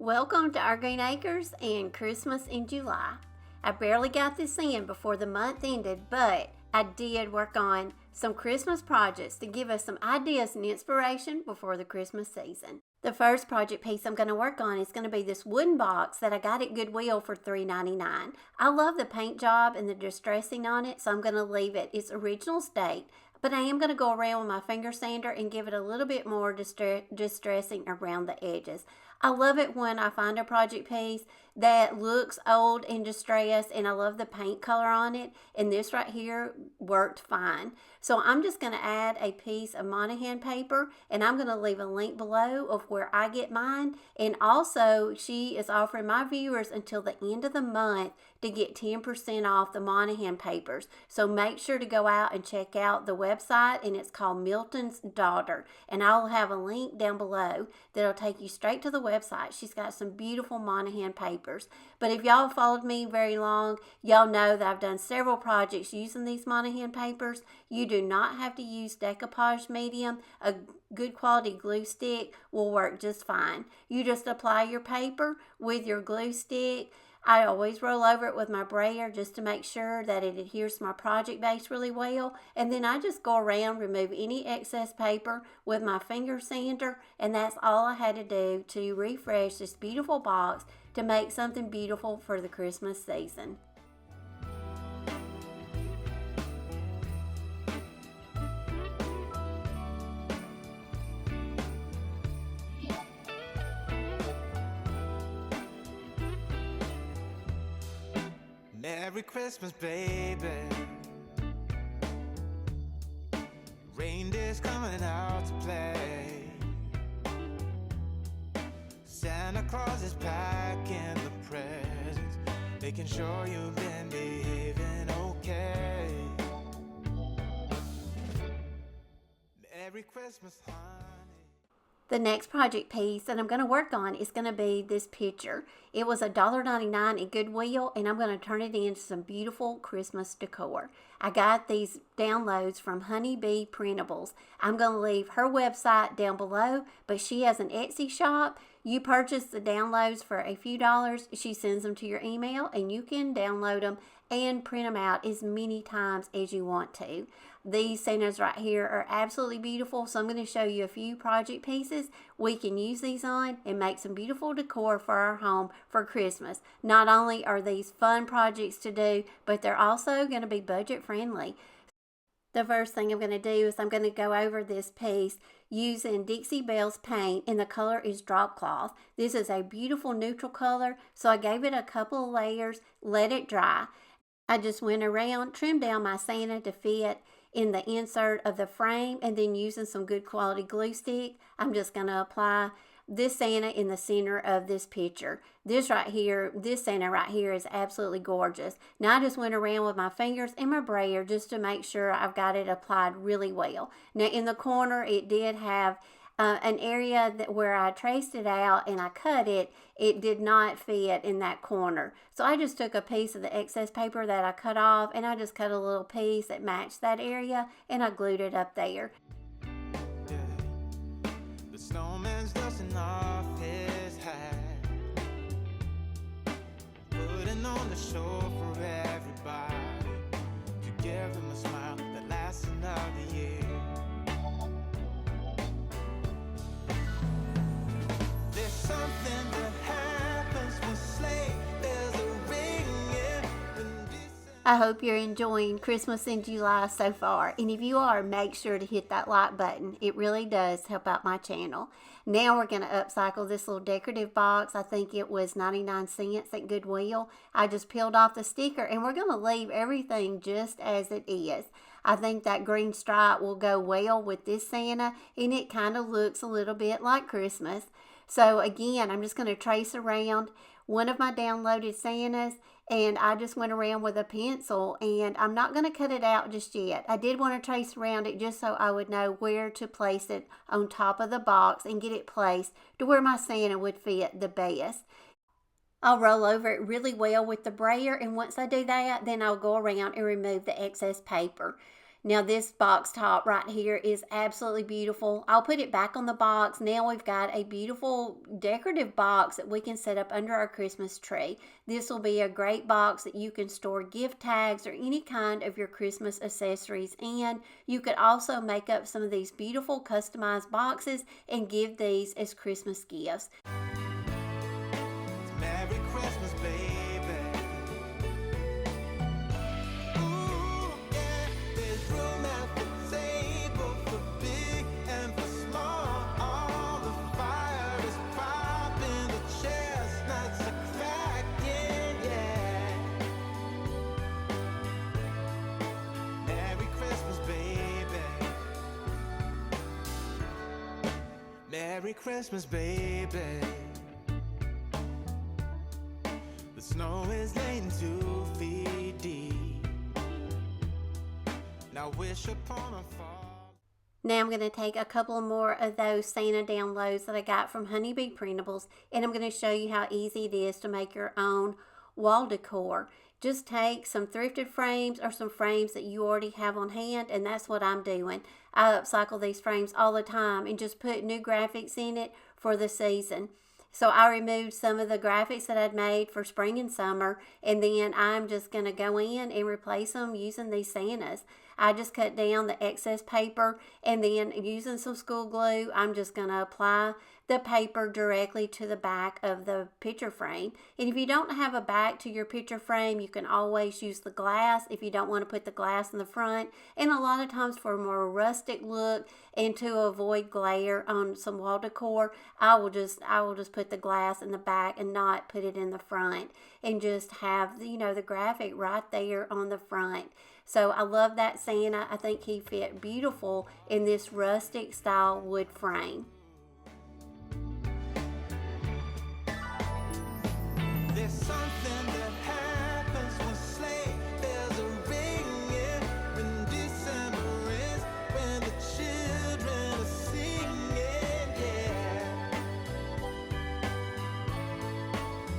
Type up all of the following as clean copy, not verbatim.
Welcome to our Greene Acres and Christmas in July. I barely got this in before the month ended, but I did work on some Christmas projects to give us some ideas and inspiration before the Christmas season. The first project piece I'm going to work on is going to be this wooden box that I got at Goodwill for $3.99. I love the paint job and the distressing on it, so I'm going to leave it its original state. But I am going to go around with my finger sander and give it a little bit more distressing around the edges. I love it when I find a project piece that looks old and distressed, and I love the paint color on it, and this right here worked fine. So I'm just going to add a piece of Monahan paper, and I'm going to leave a link below of where I get mine, and also she is offering my viewers until the end of the month to get 10% off the Monahan papers. So make sure to go out and check out the website, and it's called Milton's Daughter, and I'll have a link down below that'll take you straight to the website. She's got some beautiful Monahan papers. But if y'all followed me very long, y'all know that I've done several projects using these Monahan papers. You do not have to use decoupage medium. A good quality glue stick will work just fine. You just apply your paper with your glue stick. I always roll over it with my brayer just to make sure that it adheres to my project base really well. And then I just go around, remove any excess paper with my finger sander. And that's all I had to do to refresh this beautiful box to make something beautiful for the Christmas season. Merry Christmas, baby. Reindeer's coming out to play. Santa Claus is packing the presents, making sure you've been behaving okay. Merry Christmas, honey. The next project piece that I'm going to work on is going to be this picture. It was $1.99 at Goodwill, and I'm going to turn it into some beautiful Christmas decor. I got these downloads from Honeybee Printables. I'm going to leave her website down below, but she has an Etsy shop. You purchase the downloads for a few dollars. She sends them to your email, and you can download them and print them out as many times as you want to. These Santas right here are absolutely beautiful, so I'm going to show you a few project pieces we can use these on and make some beautiful decor for our home for Christmas. Not only are these fun projects to do, but they're also going to be budget friendly. The first thing I'm going to do is I'm going to go over this piece using Dixie Belle's paint, and the color is drop cloth. This is a beautiful neutral color, so I gave it a couple of layers, let it dry. I just went around, trimmed down my Santa to fit in the insert of the frame, and then using some good quality glue stick, I'm just going to apply this Santa in the center of this picture. This Santa right here is absolutely gorgeous. Now I just went around with my fingers and my brayer just to make sure I've got it applied really well. Now in the corner it did have an area where I traced it out and I cut it. It did not fit in that corner. So I just took a piece of the excess paper that I cut off, and I just cut a little piece that matched that area, and I glued it up there. Yeah. The snowman's dusting off his hat, putting on the show for everybody, to give him a smile that lasts another year. There's something that happens when sleigh bells are ringing. I hope you're enjoying Christmas in July so far, and if you are, make sure to hit that like button. It really does help out my channel. Now we're going to upcycle this little decorative box. I think it was 99 cents at Goodwill. I just peeled off the sticker, and we're going to leave everything just as it is. I think that green stripe will go well with this Santa, and it kind of looks a little bit like Christmas. So again, I'm just going to trace around one of my downloaded Santas, and I just went around with a pencil, and I'm not going to cut it out just yet. I did want to trace around it just so I would know where to place it on top of the box and get it placed to where my Santa would fit the best. I'll roll over it really well with the brayer, and once I do that, then I'll go around and remove the excess paper. Now this box top right here is absolutely beautiful. I'll put it back on the box. Now we've got a beautiful decorative box that we can set up under our Christmas tree. This will be a great box that you can store gift tags or any kind of your Christmas accessories in. You could also make up some of these beautiful customized boxes and give these as Christmas gifts. Merry Christmas, baby. Ooh, yeah, there's room at the table for big and for small. All the fire is popping, the chestnuts are cracking, yeah. Merry Christmas, baby. Merry Christmas, baby. The snow is laying 2 feet deep. Now wish upon a fall. Now I'm going to take a couple more of those Santa downloads that I got from Honeybee Printables, and I'm going to show you how easy it is to make your own wall decor. Just take some thrifted frames or some frames that you already have on hand, and that's what I'm doing. I upcycle these frames all the time and just put new graphics in it for the season. So I removed some of the graphics that I'd made for spring and summer, and then I'm just going to go in and replace them using these Santas. I just cut down the excess paper, and then using some school glue, I'm just going to apply the paper directly to the back of the picture frame. And if you don't have a back to your picture frame, you can always use the glass if you don't want to put the glass in the front. And a lot of times for a more rustic look and to avoid glare on some wall decor, I will just put the glass in the back and not put it in the front, and just have, you know, the graphic right there on the front. So I love that Santa. I think he fit beautiful in this rustic style wood frame. There's something that happens when sleigh bells are ringing, when December is, when the children are singing, yeah.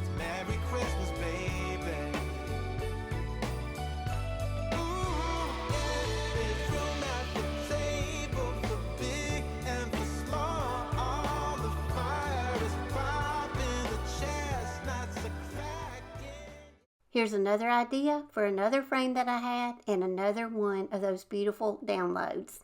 It's Merry Christmas, baby. Ooh, yeah, there's room at the table for big and for small. All the fire is popping, the chestnuts are cracking. Here's another idea for another frame that I had, and another one of those beautiful downloads.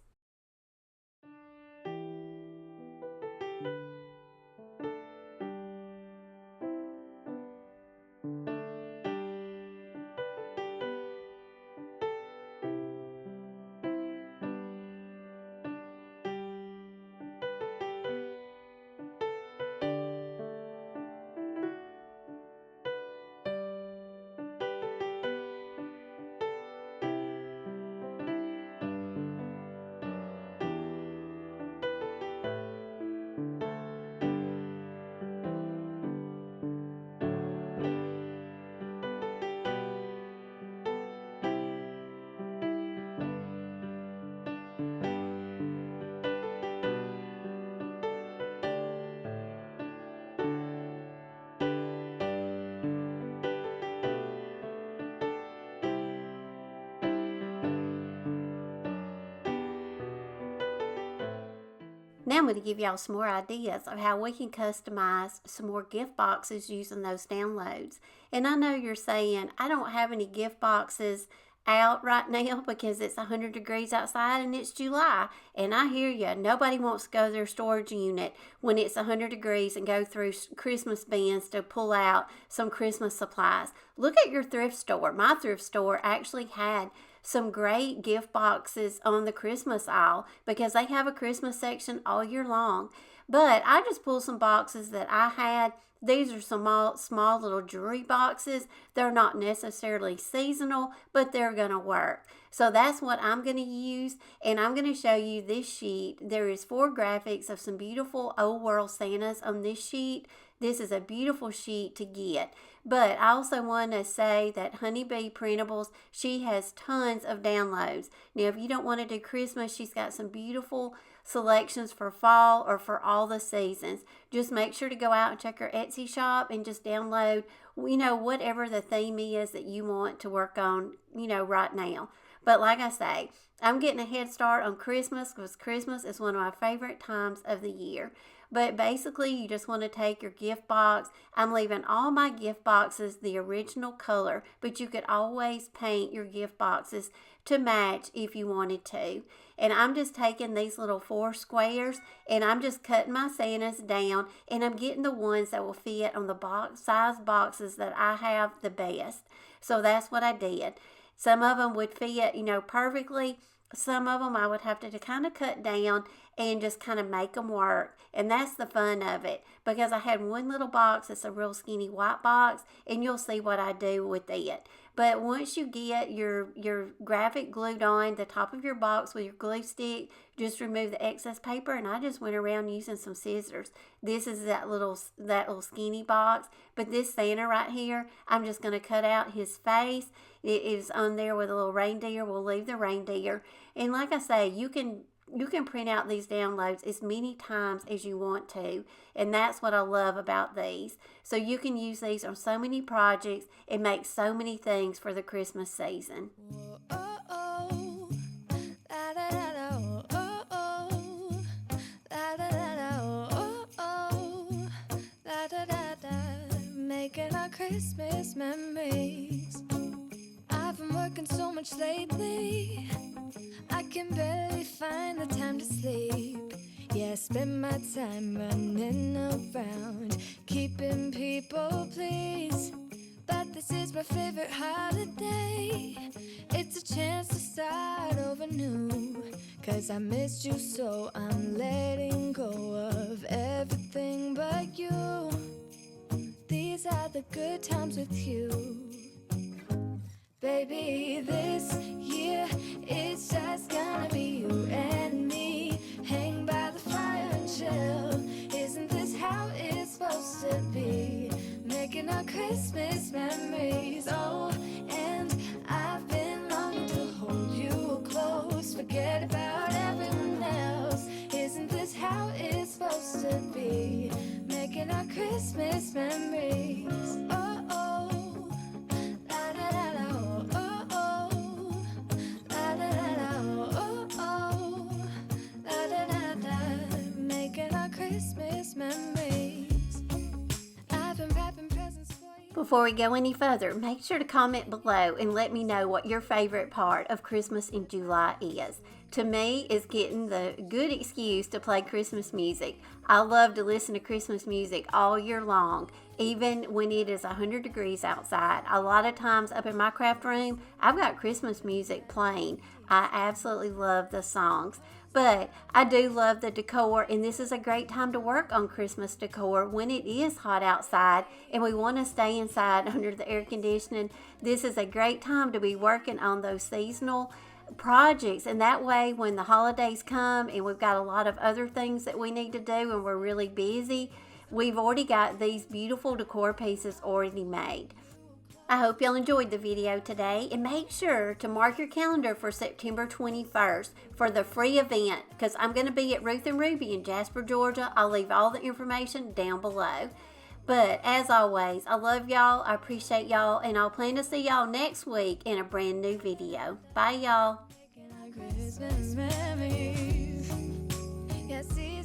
Now I'm going to give y'all some more ideas of how we can customize some more gift boxes using those downloads. And I know you're saying, I don't have any gift boxes out right now because it's 100 degrees outside and it's July. And I hear you. Nobody wants to go to their storage unit when it's 100 degrees and go through Christmas bins to pull out some Christmas supplies. Look at your thrift store. My thrift store actually had some great gift boxes on the Christmas aisle because they have a Christmas section all year long. But I just pulled some boxes that I had. These are some small little jewelry boxes. They're not necessarily seasonal, but they're going to work. So that's what I'm going to use, and I'm going to show you this sheet. There is 4 graphics of some beautiful old world Santas on this sheet. This is a beautiful sheet to get. But I also want to say that Honeybee Printables, she has tons of downloads. Now, if you don't want to do Christmas, she's got some beautiful selections for fall or for all the seasons. Just make sure to go out and check her Etsy shop and just download, whatever the theme is that you want to work on, right now. But like I say, I'm getting a head start on Christmas because Christmas is one of my favorite times of the year. But basically, you just want to take your gift box. I'm leaving all my gift boxes the original color, but you could always paint your gift boxes to match if you wanted to. And I'm just taking these little 4 squares and I'm just cutting my Santas down, and I'm getting the ones that will fit on the box size boxes that I have the best. So that's what I did. Some of them would fit, perfectly. Some of them I would have to kind of cut down and just kind of make them work. And that's the fun of it, because I had one little box that's a real skinny white box, and you'll see what I do with it. But once you get your graphic glued on the top of your box with your glue stick, just remove the excess paper, and I just went around using some scissors. This is that little skinny box, but this Santa right here, I'm just going to cut out his face. It is on there with a little reindeer. We'll leave the reindeer. And like I say, you can print out these downloads as many times as you want to, and that's what I love about these. So you can use these on so many projects and make so many things for the Christmas season. Making our Christmas memories. I've been working so much lately, I can barely find the time to sleep. Yeah, I spend my time running around, keeping people pleased. But this is my favorite holiday. It's a chance to start over new. 'Cause I missed you, so I'm letting go of everything but you. These are the good times with you. Baby, this year it's just gonna be you and me. Hang by the fire and chill. Isn't this how it's supposed to be? Making our Christmas memories. Oh, and I've been longing to hold you close. Forget about everyone else. Isn't this how it's supposed to be? Making our Christmas memories. Oh, oh. Christmas memories. I've been wrapping presents for you. Before we go any further, make sure to comment below and let me know what your favorite part of Christmas in July is. To me, it's getting the good excuse to play Christmas music. I love to listen to Christmas music all year long, even when it is 100 degrees outside. A lot of times up in my craft room, I've got Christmas music playing. I absolutely love the songs. But I do love the decor, and this is a great time to work on Christmas decor when it is hot outside and we want to stay inside under the air conditioning. This is a great time to be working on those seasonal projects, and that way when the holidays come and we've got a lot of other things that we need to do and we're really busy, we've already got these beautiful decor pieces already made. I hope y'all enjoyed the video today, and make sure to mark your calendar for September 21st for the free event, because I'm going to be at Ruth and Ruby in Jasper, Georgia. I'll leave all the information down below. But as always, I love y'all, I appreciate y'all, and I'll plan to see y'all next week in a brand new video. Bye y'all. Christmas memories. Yeah, see